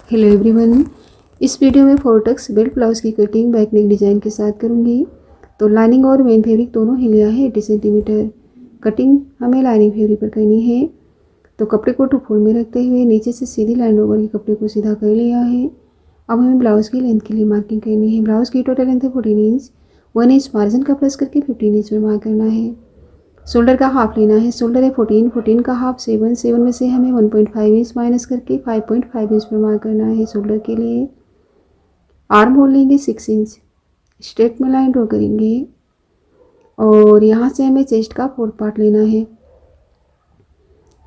Hello everyone. इस video में फोर्टक्स belt blouse की कटिंग बैक नेक डिज़ाइन के साथ करूंगी। तो लाइनिंग और मेन फैब्रिक दोनों ही लिया है 80 सेंटीमीटर। कटिंग हमें लाइनिंग फैब्रिक पर करनी है। तो कपड़े को 2 फोल्ड में रखते हुए नीचे से सीधी लाइन ओवर के कपड़े को सीधा कर लिया है। अब हमें ब्लाउज़ की लेंथ के लिए मार्किंग करनी है। ब्लाउज़ की टोटल लेंथ है 14 इंच। 1 इंच मार्जिन का प्लस करके 15 इंच में मार्क करना है। शोल्डर का हाफ लेना है। शोल्डर है 14 का हाफ 7 में से हमें 1.5 इंच माइनस करके 5.5 इंच पर मार्क करना है शोल्डर के लिए। आर्म होल लेंगे 6 इंच। स्ट्रेट में लाइन ड्रॉ करेंगे और यहाँ से हमें चेस्ट का 4th पार्ट लेना है।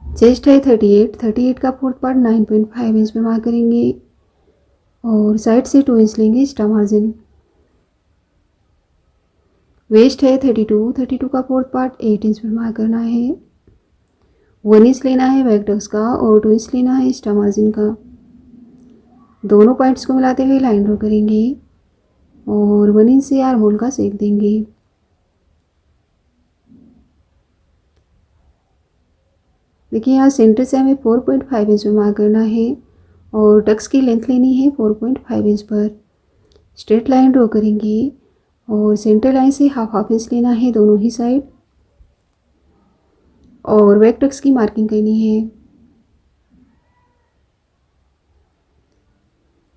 चेस्ट है 38 का 4th पार्ट 9.5 इंच पर मार्क करेंगे और साइड से 2 इंच लेंगे एक्स्ट्रा मार्जिन। वेस्ट है 32 का 4th पार्ट 8 इंच पर मार्क करना है। 1 इंच लेना है बैक टक्स का और 2 इंच लेना है एक्स्ट्रा मार्जिन का। दोनों पॉइंट्स को मिलाते हुए लाइन ड्रॉ करेंगे और 1 इंच से आर्म होल का शेप देंगे। देखिए यहाँ सेंटर से हमें 4.5 इंच पर मार्क करना है और टक्स की लेंथ लेनी है 4.5 इंच पर। स्ट्रेट लाइन ड्रॉ करेंगे और सेंटर लाइन से हाफ इंच लेना है दोनों ही साइड और बैक टक्स की मार्किंग करनी है।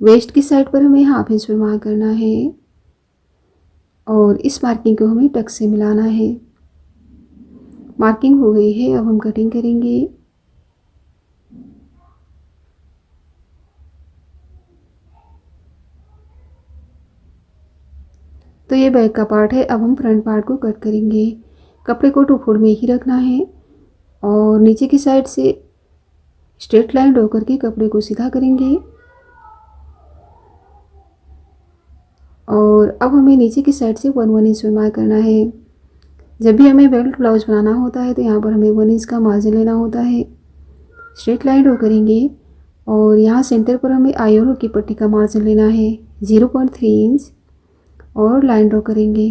वेस्ट की साइड पर हमें हाफ इंच पर मार्क करना है और इस मार्किंग को हमें टक्स से मिलाना है। मार्किंग हो गई है, अब हम कटिंग करेंगे। तो ये बैक का पार्ट है। अब हम फ्रंट पार्ट को कट करेंगे। कपड़े को 2 फोल्ड में ही रखना है और नीचे की साइड से स्ट्रेट लाइन ड्रॉ करके कपड़े को सीधा करेंगे और अब हमें नीचे की साइड से 1 इंच पर मार्क करना है। जब भी हमें बेल्ट ब्लाउज बनाना होता है तो यहाँ पर हमें 1 इंच का मार्जिन लेना होता है। स्ट्रेट लाइन ड्रॉ करेंगे और यहाँ सेंटर पर हमें आई और की पट्टी का मार्जिन लेना है 0.3 इंच और लाइन ड्रॉ करेंगे।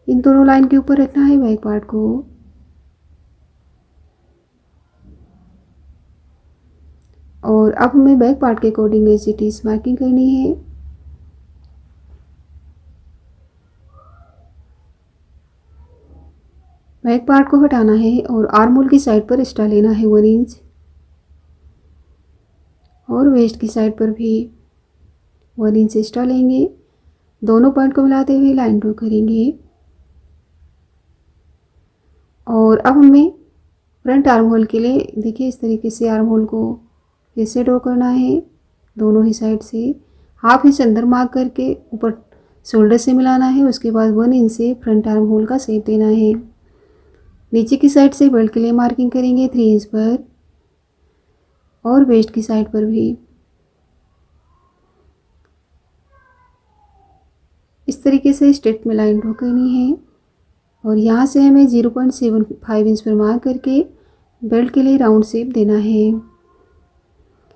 इन दोनों लाइन के ऊपर रखना है बैक पार्ट को और अब हमें बैक पार्ट के according as it is marking करनी है। बैक पार्ट को हटाना है और आर्म होल की साइड पर एक्स्ट्रा लेना है 1 इंच और वेस्ट की साइड पर भी 1 इंच एक्स्ट्रा लेंगे। दोनों पॉइंट को मिलाते हुए लाइन ड्रॉ करेंगे और अब हमें फ्रंट आर्म होल के लिए देखिए इस तरीके से आर्म होल को फिर से ड्रॉ करना है। दोनों ही साइड से हाफ इंच अंदर मार्क करके ऊपर शोल्डर से मिलाना है। उसके बाद 1 इंच से फ्रंट आर्म होल का शेप देना है। नीचे की साइड से बेल्ट के लिए मार्किंग करेंगे 3 इंच पर और वेस्ट की साइड पर भी इस तरीके से स्ट्रेट में लाइन ड्रॉ करनी है और यहाँ से हमें 0.75 इंच पर मार्क करके बेल्ट के लिए राउंड शेप देना है।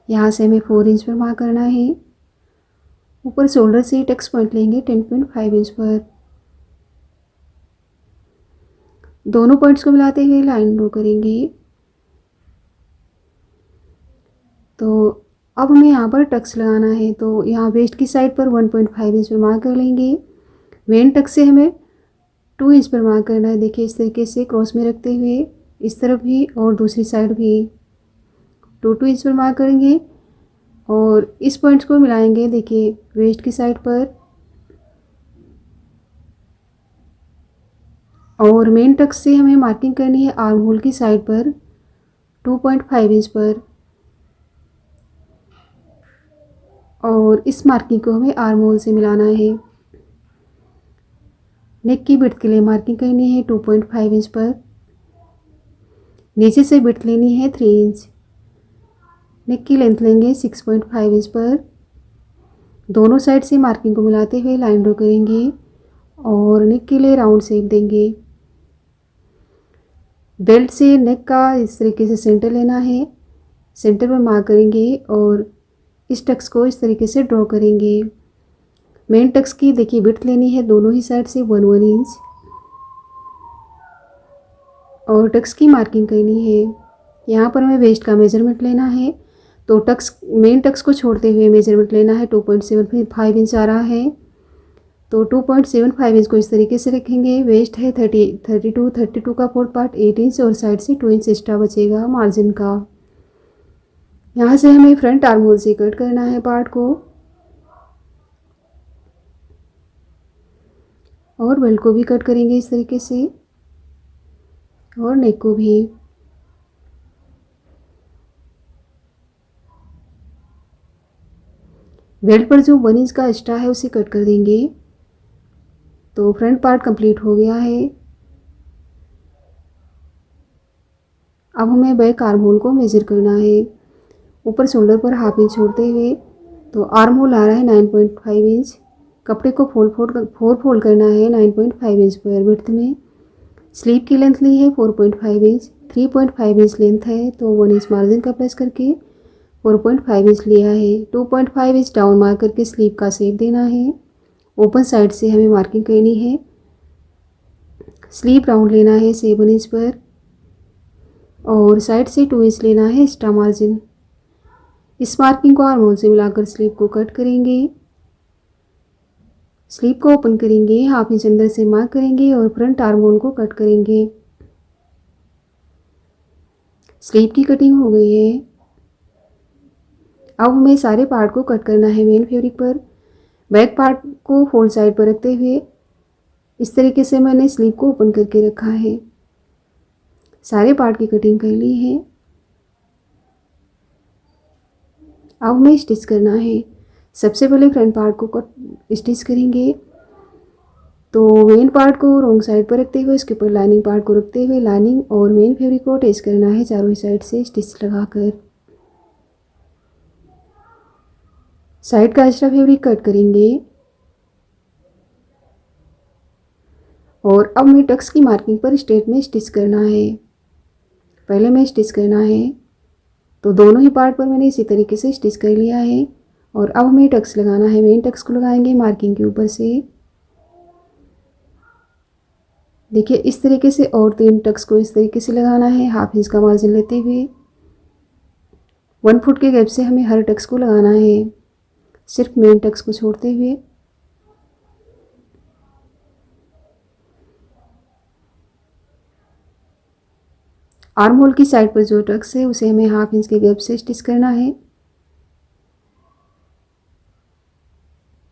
यहाँ से हमें 4 इंच पर मार्क करना है। ऊपर शोल्डर से टक्स पॉइंट लेंगे 10.5 इंच पर। दोनों पॉइंट्स को मिलाते हुए लाइन ड्रॉ करेंगे। तो अब हमें यहाँ पर टक्स लगाना है तो यहाँ वेस्ट की साइड पर 1.5 इंच पर मार्क कर लेंगे। मेन टक्स से हमें 2 इंच पर मार्क करना है। देखिए इस तरीके से क्रॉस में रखते हुए इस तरफ भी और दूसरी साइड भी 2 इंच पर मार्क करेंगे और इस पॉइंट्स को मिलाएंगे। देखिए वेस्ट की साइड पर और मेन टक्स से हमें मार्किंग करनी है आर्म होल की साइड पर 2.5 इंच पर और इस मार्किंग को हमें आर्म होल से मिलाना है। नेक की विड्थ के लिए मार्किंग करनी है 2.5 इंच पर। नीचे से विड्थ लेनी है 3 इंच। नेक की लेंथ लेंगे 6.5 इंच पर। दोनों साइड से मार्किंग को मिलाते हुए लाइन ड्रॉ करेंगे और नेक के लिए राउंड शेप देंगे। बेल्ट से नेक का इस तरीके से सेंटर लेना है। सेंटर पर मार्क करेंगे और इस टक्स को इस तरीके से ड्रॉ करेंगे। मेन टक्स की देखिए विड्थ लेनी है दोनों ही साइड से 1 इंच और टक्स की मार्किंग करनी है। यहाँ पर हमें वेस्ट का मेजरमेंट लेना है तो टक्स मेन टक्स को छोड़ते हुए मेजरमेंट लेना है। 2.75 इंच आ रहा है, तो 2.75 इंच को इस तरीके से रखेंगे। वेस्ट है 32 का 4 पार्ट 8 इंच और साइड से 2 इंच एक्स्ट्रा बचेगा मार्जिन का। यहाँ से हमें फ्रंट आर्म होल से कट करना है पार्ट को, और बेल्ट को भी कट करेंगे इस तरीके से, और नेक को भी। बेल्ट पर जो 1 इंच का एक्स्ट्रा है उसे कट कर देंगे। तो फ्रंट पार्ट कंप्लीट हो गया है। अब हमें बैक आर्म होल को मेज़र करना है। ऊपर शोल्डर पर हाफ इंच छोड़ते हुए, तो आर्म होल आ रहा है 9.5 इंच। कपड़े को फोर फोल्ड करना है 9.5 इंच पर विड्थ में। स्लीव की लेंथ ली है 4.5 इंच, 3.5 इंच लेंथ है, तो 1 इंच मार्जिन का प्लस करके 4.5 इंच लिया है। 2.5 इंच डाउन मार्क करके स्लीव का शेप देना है। ओपन साइड से हमें मार्किंग करनी है। स्लीव राउंड लेना है 7 इंच पर, और साइड से 2 इंच लेना है एक्स्ट्रा मार्जिन। इस मार्किंग को आर्म होल से मिलाकर स्लीव को कट करेंगे। स्लीव को ओपन करेंगे, हाफ इंच अंदर से मार्क करेंगे और फ्रंट आर्म होल को कट करेंगे। स्लीव की कटिंग हो गई है। अब हमें सारे पार्ट को कट करना है मेन फैब्रिक पर। बैक पार्ट को फोल्ड साइड पर रखते हुए इस तरीके से मैंने स्लीव को ओपन करके रखा है। सारे पार्ट की कटिंग कर ली है। अब हमें स्टिच करना है। सबसे पहले फ्रंट पार्ट को कट स्टिच करेंगे। तो मेन पार्ट को रॉन्ग साइड पर रखते हुए उसके ऊपर लाइनिंग पार्ट को रखते हुए लाइनिंग और मेन फैब्रिक को अटैच करना है चारों साइड से स्टिच लगाकर। साइड का एक्स्ट्रा फैब्रिक कट करेंगे। और अब हमें टक्स की मार्किंग पर स्ट्रेट में स्टिच करना है। पहले में स्टिच करना है, तो दोनों ही पार्ट पर मैंने इसी तरीके से स्टिच कर लिया है। और अब हमें टक्स लगाना है। मेन टक्स को लगाएंगे मार्किंग के ऊपर से। देखिए इस तरीके से, और 3 टक्स को इस तरीके से लगाना है हाफ इंच का मार्जिन लेते हुए। 1 फुट के गैप से हमें हर टक्स को लगाना है, सिर्फ मेन टक्स को छोड़ते हुए। आर्म होल की साइड पर जो टक्स है उसे हमें हाफ इंच के गैप से स्टिच करना है।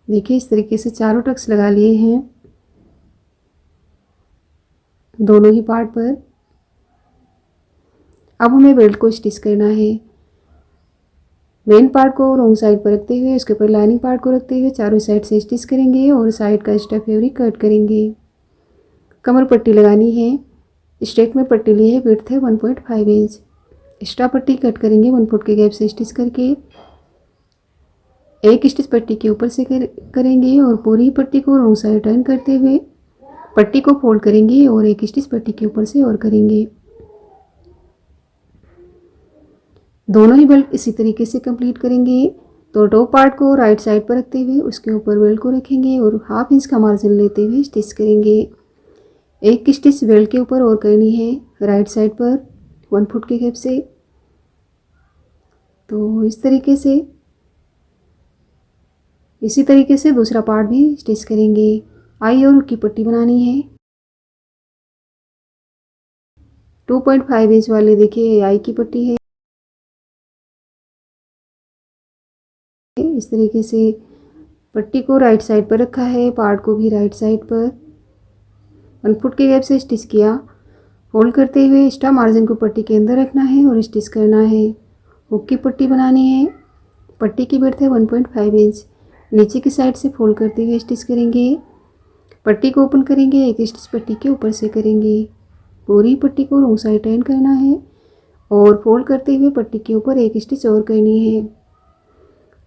देखिए इस तरीके से चारों टक्स लगा लिए हैं दोनों ही पार्ट पर। अब हमें बेल्ट को स्टिच करना है। मेन पार्ट को रॉन्ग साइड पर रखते हुए उसके ऊपर लाइनिंग पार्ट को रखते हुए चारों साइड से स्टिच करेंगे और साइड का एक्स्ट्रा फैब्रिक कट करेंगे। कमर पट्टी लगानी है। स्ट्रेट में पट्टी ली है, विड्थ है 1.5 इंच। एक्स्ट्रा पट्टी कट करेंगे 1 फुट के गैप से स्टिच करके। एक स्टिच पट्टी के ऊपर से करेंगे और पूरी पट्टी को रॉन्ग साइड टर्न करते हुए पट्टी को फोल्ड करेंगे और एक स्टिच पट्टी के ऊपर से और करेंगे। दोनों ही बेल्ट इसी तरीके से कंप्लीट करेंगे। तो टॉप पार्ट को राइट साइड पर रखते हुए उसके ऊपर बेल्ट को रखेंगे और हाफ इंच का मार्जिन लेते हुए स्टिच करेंगे। एक स्टिच बेल्ट के ऊपर और करनी है राइट साइड पर 1 फुट के गैप से। तो इस तरीके से, इसी तरीके से दूसरा पार्ट भी स्टिच करेंगे। आई और हुक की पट्टी बनानी है। 2.5 इंच वाली देखिए आई की पट्टी है। इस तरीके से पट्टी को राइट साइड पर रखा है, पार्ट को भी राइट साइड पर 1 फुट के गैप से स्टिच किया। फोल्ड करते हुए एक्स्ट्रा मार्जिन को पट्टी के अंदर रखना है और स्टिच करना है। हुक की पट्टी बनानी है। पट्टी की विड्थ है 1.5 इंच। नीचे की साइड से फोल्ड करते हुए स्टिच करेंगे। पट्टी को ओपन करेंगे, एक स्टिच पट्टी के ऊपर से करेंगे। पूरी पट्टी को रॉन्ग साइड टर्न करना है और फोल्ड करते हुए पट्टी के ऊपर एक स्टिच और करनी है।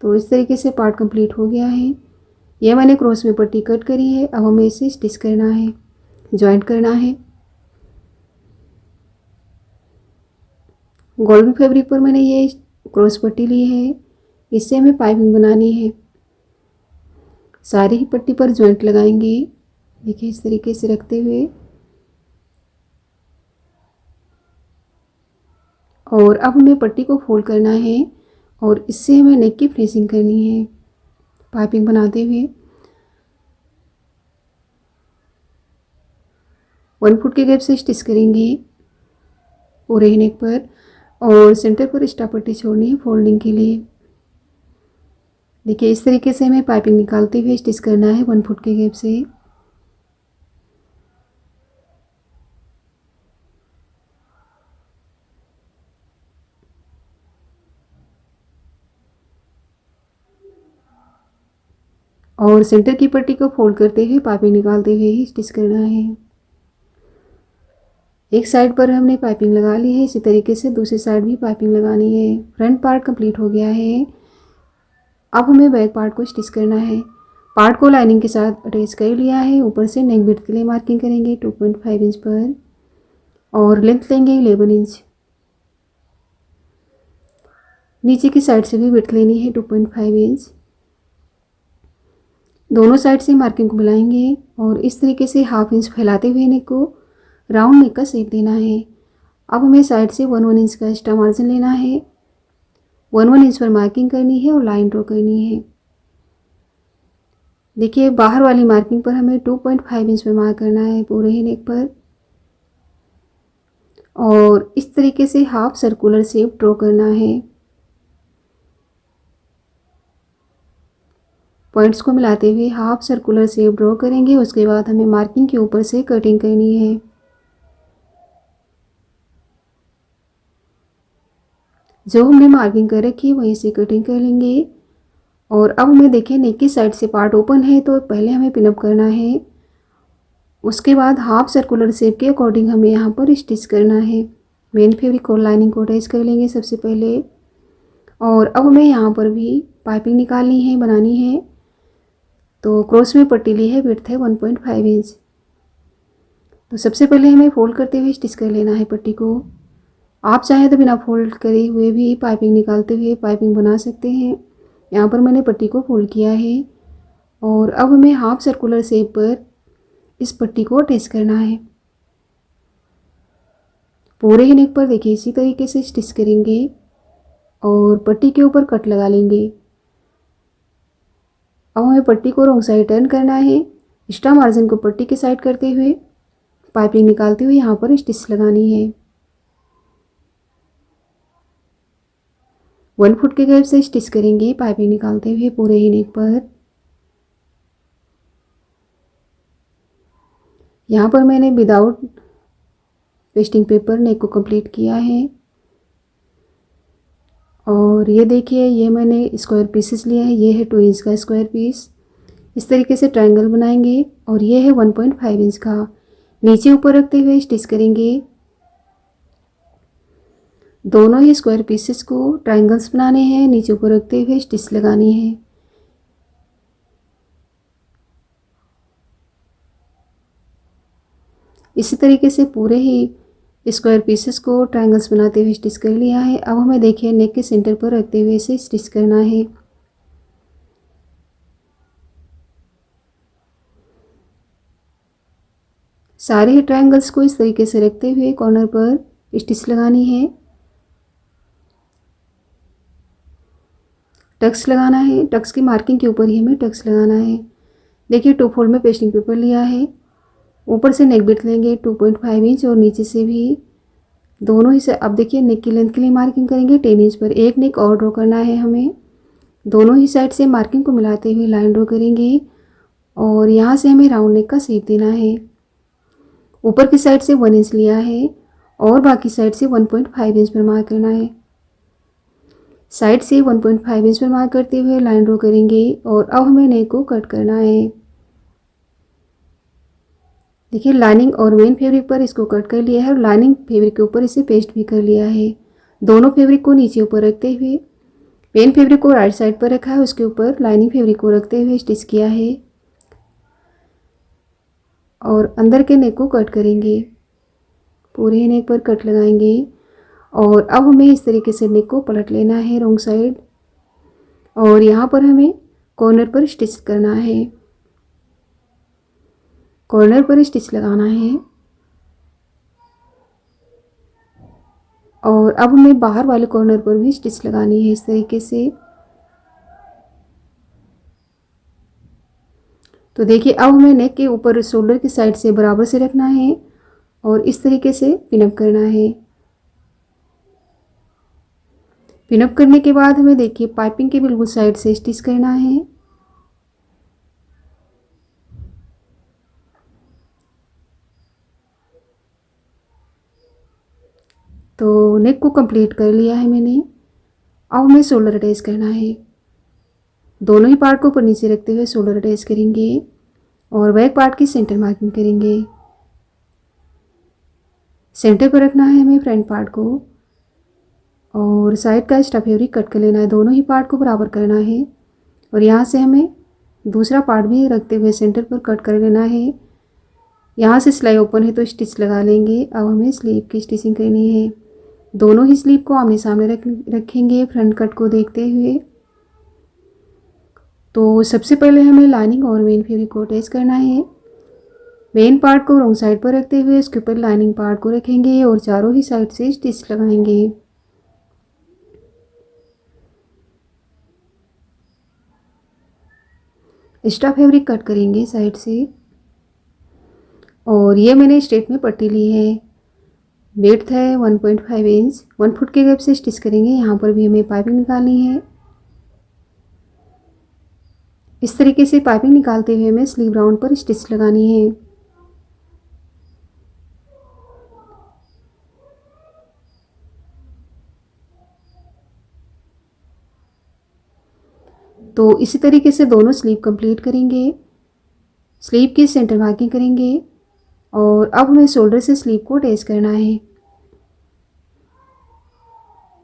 तो इस तरीके से पार्ट कंप्लीट हो गया है। यह मैंने क्रॉस में पट्टी कट करी है। अब हमें इसे स्टिच करना है, जॉइंट करना है। गोल्डन फैब्रिक पर मैंने ये क्रॉस पट्टी ली है, इससे हमें पाइपिंग बनानी है। सारी ही पट्टी पर जॉइंट लगाएंगे। देखिए इस तरीके से रखते हुए, और अब हमें पट्टी को फोल्ड करना है और इससे हमें नेक की फिनिशिंग करनी है पाइपिंग बनाते हुए। 1 फुट के गैप से स्टिच करेंगे पूरे नेक पर और सेंटर पर एक्स्ट्रा पट्टी छोड़नी है फोल्डिंग के लिए। देखिए इस तरीके से हमें पाइपिंग निकालते हुए स्टिच करना है 1 फुट के गैप से। और सेंटर की पट्टी को फोल्ड करते हुए पाइपिंग निकालते हुए ही स्टिच करना है। एक साइड पर हमने पाइपिंग लगा ली है, इसी तरीके से दूसरी साइड भी पाइपिंग लगानी है। फ्रंट पार्ट कंप्लीट हो गया है। अब हमें बैक पार्ट को स्टिच करना है। पार्ट को लाइनिंग के साथ अटैच कर लिया है। ऊपर से नेक विड्थ के लिए मार्किंग करेंगे 2.5 इंच पर और लेंथ लेंगे 11 इंच। नीचे की साइड से भी विड्थ लेनी है 2.5 इंच। दोनों साइड से मार्किंग को मिलाएंगे और इस तरीके से हाफ इंच फैलाते हुए नेक को राउंड नेक का शेप देना है। अब हमें साइड से 1 इंच का एक्स्ट्रा मार्जिन लेना है। 1 इंच पर मार्किंग करनी है और लाइन ड्रॉ करनी है। देखिए बाहर वाली मार्किंग पर हमें 2.5 इंच पर मार्क करना है पूरे ही नेक पर और इस तरीके से हाफ सर्कुलर शेप ड्रॉ करना है। पॉइंट्स को मिलाते हुए हाफ सर्कुलर शेप ड्रॉ करेंगे। उसके बाद हमें मार्किंग के ऊपर से कटिंग करनी है। जो हमने मार्किंग कर रखी है वहीं से कटिंग कर लेंगे। और अब हमें देखिए नेक की साइड से पार्ट ओपन है तो पहले हमें पिनअप करना है। उसके बाद हाफ सर्कुलर शेप के अकॉर्डिंग हमें यहाँ पर स्टिच करना है। मेन फैब्रिक और लाइनिंग को अटैच कर लेंगे सबसे पहले। और अब हमें यहाँ पर भी पाइपिंग निकालनी है, बनानी है। तो क्रॉस में पट्टी ली है, विड्थ है 1.5 इंच। तो सबसे पहले हमें फोल्ड करते हुए स्टिच कर लेना है पट्टी को। आप चाहें तो बिना फोल्ड करे हुए भी पाइपिंग निकालते हुए पाइपिंग बना सकते हैं। यहाँ पर मैंने पट्टी को फोल्ड किया है और अब हमें हाफ सर्कुलर शेप पर इस पट्टी को अटैच करना है। पूरे ही नेक पर देखिए इसी तरीके से स्टिच करेंगे और पट्टी के ऊपर कट लगा लेंगे। अब हमें पट्टी को रॉन्ग साइड टर्न करना है। एक्स्ट्रा मार्जिन को पट्टी के साइड करते हुए पाइपिंग निकालते हुए यहाँ पर स्टिच लगानी है। 1 फुट के गैप से स्टिच करेंगे पाइपिंग निकालते हुए पूरे ही नेक पर। यहाँ पर मैंने विदाउट पेस्टिंग पेपर नेक को कंप्लीट किया है। और ये देखिए ये मैंने स्क्वायर पीसेस लिया है। ये है 2 इंच का स्क्वायर पीस। इस तरीके से ट्रायंगल बनाएंगे और ये है 1.5 इंच का। नीचे ऊपर रखते हुए स्टिच करेंगे। दोनों ही स्क्वायर पीसेस को ट्रायंगल्स बनाने हैं, नीचे ऊपर रखते हुए स्टिच लगानी है। इसी तरीके से पूरे ही स्क्वायर पीसेस को ट्रायंगल्स बनाते हुए स्टिच कर लिया है। अब हमें देखिए नेक के सेंटर पर रखते हुए इसे स्टिच करना है। सारे ही ट्रायंगल्स को इस तरीके से रखते हुए कॉर्नर पर स्टिच लगानी है। टक्स लगाना है। टक्स की मार्किंग के ऊपर ही हमें टक्स लगाना है। देखिए 2 फोल्ड में पेस्टिंग पेपर लिया है। ऊपर से नेक विड्थ लेंगे 2.5 इंच और नीचे से भी दोनों ही से। अब देखिए नेक की लेंथ के लिए मार्किंग करेंगे 10 इंच पर। एक नेक और ड्रॉ करना है हमें। दोनों ही साइड से मार्किंग को मिलाते हुए लाइन ड्रॉ करेंगे और यहाँ से हमें राउंड नेक का शेप देना है। ऊपर की साइड से 1 इंच लिया है और बाकी साइड से 1.5 इंच पर मार्क करना है। साइड से 1.5 इंच पर मार्क करते हुए लाइन ड्रॉ करेंगे और अब हमें नेक को कट करना है। देखिए लाइनिंग और मेन फैब्रिक पर इसको कट कर लिया है और लाइनिंग फैब्रिक के ऊपर इसे पेस्ट भी कर लिया है। दोनों फैब्रिक को नीचे ऊपर रखते हुए मेन फैब्रिक को राइट साइड पर रखा है, उसके ऊपर लाइनिंग फैब्रिक को रखते हुए स्टिच किया है और अंदर के नेक को कट करेंगे। पूरे नेक पर कट लगाएंगे और अब हमें इस तरीके से नेक को पलट लेना है रॉन्ग साइड और यहाँ पर हमें कॉर्नर पर स्टिच करना है। कॉर्नर पर स्टिच लगाना है। और अब हमें बाहर वाले कॉर्नर पर भी स्टिच लगानी है इस तरीके से। तो देखिए अब हमें नेक के ऊपर शोल्डर की साइड से बराबर से रखना है और इस तरीके से पिनअप करना है। पिनअप करने के बाद हमें देखिए पाइपिंग के बिल्कुल साइड से स्टिच करना है। तो नेक को कंप्लीट कर लिया है मैंने। अब हमें शोल्डर अटैच करना है। दोनों ही पार्ट को ऊपर नीचे रखते हुए शोल्डर अटैच करेंगे और बैक पार्ट की सेंटर मार्किंग करेंगे। सेंटर पर रखना है हमें फ्रंट पार्ट को और साइड का एक्स्ट्रा फैब्रिक कट कर लेना है। दोनों ही पार्ट को बराबर करना है और यहाँ से हमें दूसरा पार्ट भी रखते हुए सेंटर पर कट कर लेना है। यहाँ से सिलाई ओपन है तो स्टिच लगा लेंगे। अब हमें स्लीव की स्टिचिंग करनी है। दोनों ही स्लीव को आमने सामने रखेंगे फ्रंट कट को देखते हुए। तो सबसे पहले हमें लाइनिंग और मेन फैब्रिक को अटैच करना है। मेन पार्ट को रॉन्ग साइड पर रखते हुए उसके ऊपर लाइनिंग पार्ट को रखेंगे और चारों ही साइड से स्टिच लगाएंगे। एक्स्ट्रा फैब्रिक कट करेंगे साइड से और ये मैंने स्ट्रेट में पट्टी ली है। विड्थ है 1.5 इंच। 1 फुट के गैप से स्टिच करेंगे। यहाँ पर भी हमें पाइपिंग निकालनी है। इस तरीके से पाइपिंग निकालते हुए हमें स्लीव राउंड पर स्टिच लगानी है। तो इसी तरीके से दोनों स्लीव कंप्लीट करेंगे। स्लीव की सेंटर मार्किंग करेंगे और अब हमें शोल्डर से स्लीव को अटैच करना है।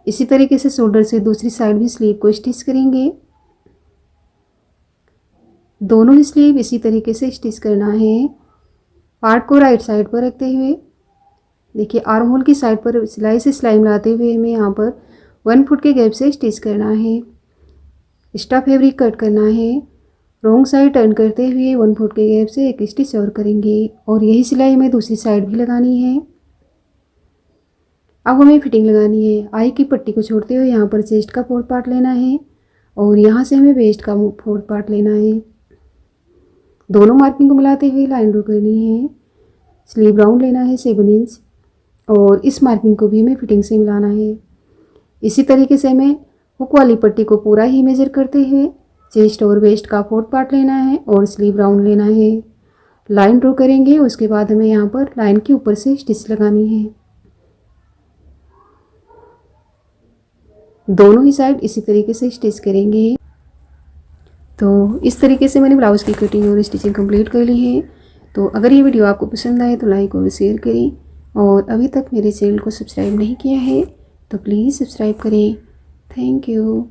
इसी तरीके से शोल्डर से दूसरी साइड भी स्लीव को स्टिच करेंगे। दोनों ही स्लीव इसी तरीके से स्टिच करना है। पार्ट को राइट साइड पर रखते हुए देखिए आर्म होल की साइड पर सिलाई से सिलाई मिलाते हुए हमें यहाँ पर 1 फुट के गैप से स्टिच करना है। एक्स्ट्रा फैब्रिक कट करना है। रॉन्ग साइड टर्न करते हुए 1 फुट के गैप से एक स्टिच और करेंगे और यही सिलाई हमें दूसरी साइड भी लगानी है। अब हमें फिटिंग लगानी है। आई की पट्टी को छोड़ते हुए यहाँ पर चेस्ट का 4th पार्ट लेना है और यहाँ से हमें वेस्ट का 4th पार्ट लेना है। दोनों मार्किंग को मिलाते हुए लाइन ड्रॉ करनी है। स्लीव राउंड लेना है 7 इंच और इस मार्किंग को भी हमें फिटिंग से मिलाना है। इसी तरीके से हमें हुक वाली पट्टी को पूरा ही मेजर करते हुए चेस्ट और वेस्ट का 4th पार्ट लेना है और स्लीव राउंड लेना है। लाइन ड्रॉ करेंगे। उसके बाद हमें यहाँ पर लाइन के ऊपर से स्टिच लगानी है। दोनों ही साइड इसी तरीके से स्टिच करेंगे। तो इस तरीके से मैंने ब्लाउज़ की कटिंग और स्टिचिंग कंप्लीट कर ली है। तो अगर ये वीडियो आपको पसंद आए तो लाइक और शेयर करें और अभी तक मेरे चैनल को सब्सक्राइब नहीं किया है तो प्लीज़ सब्सक्राइब करें। Thank you.